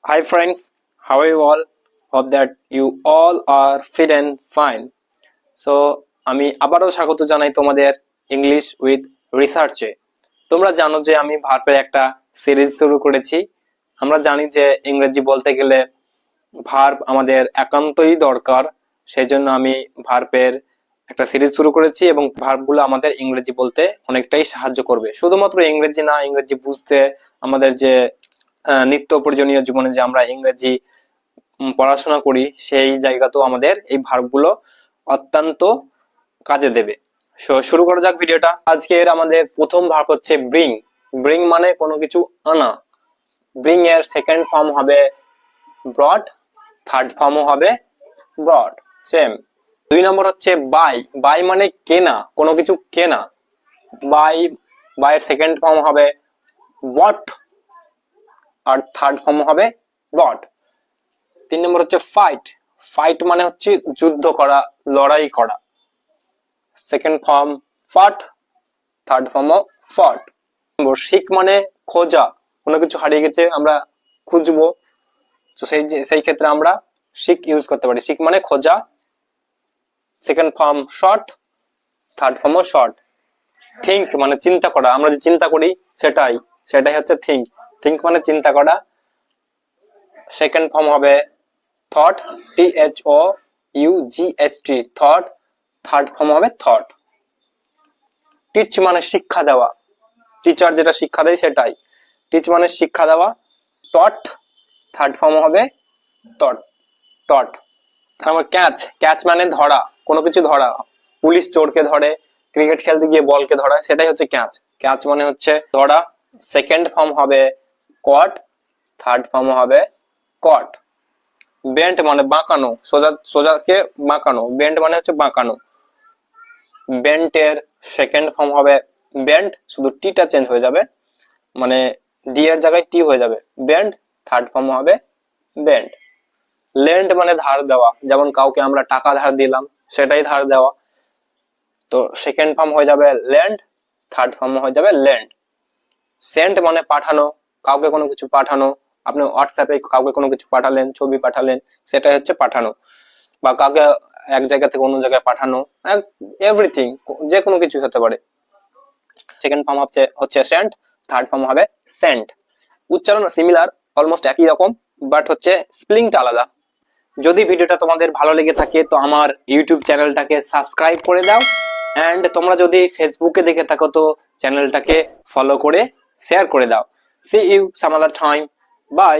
Hi friends, how are you all? Hope that you all are fit and fine. So আমি আবারও স্বাগত জানাই তোমাদের ইংলিশ উইথ রিসার্চে। তোমরা জানো যে আমি ভার্বের একটা সিরিজ শুরু করেছি। আমরা জানি যে ইংরেজি বলতে গেলে ভার্ব আমাদের একান্তই দরকার, সেই জন্য আমি ভার্বের একটা সিরিজ শুরু করেছি এবং ভার্বগুলো আমাদের ইংরেজি বলতে অনেকটাই সাহায্য করবে। শুধুমাত্র ইংরেজি না, ইংরেজি বুঝতে আমাদের যে নিত্য প্রয়োজনীয় জীবনে যে আমরা ইংরেজি পড়াশোনা করি সেই জায়গাতেও আমাদের এই ভার্বগুলো অত্যন্ত কাজে দেবে। শুরু করা যাক ভিডিওটা। আজকের আমাদের প্রথম ভার্ব হচ্ছে ব্রিং। ব্রিং মানে কোনো কিছু আনা। ব্রিং এর সেকেন্ড ফর্ম হবে ব্রট, থার্ড ফর্মও হবে ব্রট, সেম। দুই নম্বর হচ্ছে বাই। বাই মানে কেনা, কোনো কিছু কেনা। বাইয়ের সেকেন্ড ফর্ম হবে বট আর থার্ড ফর্ম হবে বট। তিন নম্বর হচ্ছে ফাইট। ফাইট মানে হচ্ছে যুদ্ধ করা, লড়াই করা। সেকেন্ড ফর্ম ফাট, থার্ড ফর্ম ফট। সিক মানে খোঁজা, কোনো কিছু হারিয়ে গেছে আমরা খুঁজবো, তো সেই ক্ষেত্রে আমরা সিক ইউজ করতে পারি। সিক মানে খোঁজা, second form short, third form short. Think মানে চিন্তা করা, আমরা যে চিন্তা করি সেটাই হচ্ছে থিঙ্ক। থিঙ্ক মানে চিন্তা করা, সেকেন্ড ফর্ম হবে thought, THOUGHT, thought, third form হবে থট। টিচ মানে শিক্ষা দেওয়া, টিচার যেটা শিক্ষা দেয় সেটাই। টিচ মানে শিক্ষা দেওয়া, টট, থার্ড ফর্ম হবে টট, টট। তারপর ক্যাচ। ক্যাচ মানে ধরা, কোনো কিছু ধরা। পুলিশ চোরকে ধরে, ক্রিকেট খেলতে গিয়ে বলকে ধরা, সেটাই হচ্ছে ক্যাচ। ক্যাচ মানে হচ্ছে ধরা। সেকেন্ড ফর্ম হবে কট, থার্ড ফর্ম হবে কট। বেন্ট মানে বাঁকানো, সোজাকে বাঁকানো। বেন্ট মানে হচ্ছে বাঁকানো। বেন্টের সেকেন্ড ফর্ম হবে বেন্ট, শুধু টিটা চেঞ্জ হয়ে যাবে, মানে ডি এর জায়গায় টি হয়ে যাবে। বেন্ট, থার্ড ফর্ম হবে বেন্ট। লেন্ড মানে ধার দেওয়া, যেমন কাউকে আমরা টাকা ধার দিলাম সেটাই ধার দেওয়া, তো সেকেন্ড ফর্ম হয়ে যাবে ল্যান্ড, থার্ড ফর্ম হয়ে যাবে ল্যান্ড। সেন্ড মানে পাঠানো, কাউকে কোনো কিছু পাঠানো। আপনি হোয়াটসঅ্যাপে কাউকে কোনো কিছু পাঠালেন, ছবি পাঠালেন, সেটাই হচ্ছে পাঠানো। বা কাউকে এক জায়গা থেকে অন্য জায়গায় পাঠানো, এভরিথিং, যে কোনো কিছু হতে পারে। সেকেন্ড ফর্ম হচ্ছে সেন্ট, থার্ড ফর্ম হবে সেন্ট। উচ্চারণ সিমিলার, অলমোস্ট একই রকম, বাট হচ্ছে স্পেলিংটা আলাদা। যদি ভিডিওটা তোমাদের ভালো লেগে থাকে তো আমার ইউটিউব চ্যানেলটাকে সাবস্ক্রাইব করে দাও, এন্ড তোমরা যদি ফেসবুকে দেখে থাকো তো চ্যানেলটাকে ফলো করে শেয়ার করে দাও। See you some other time, by.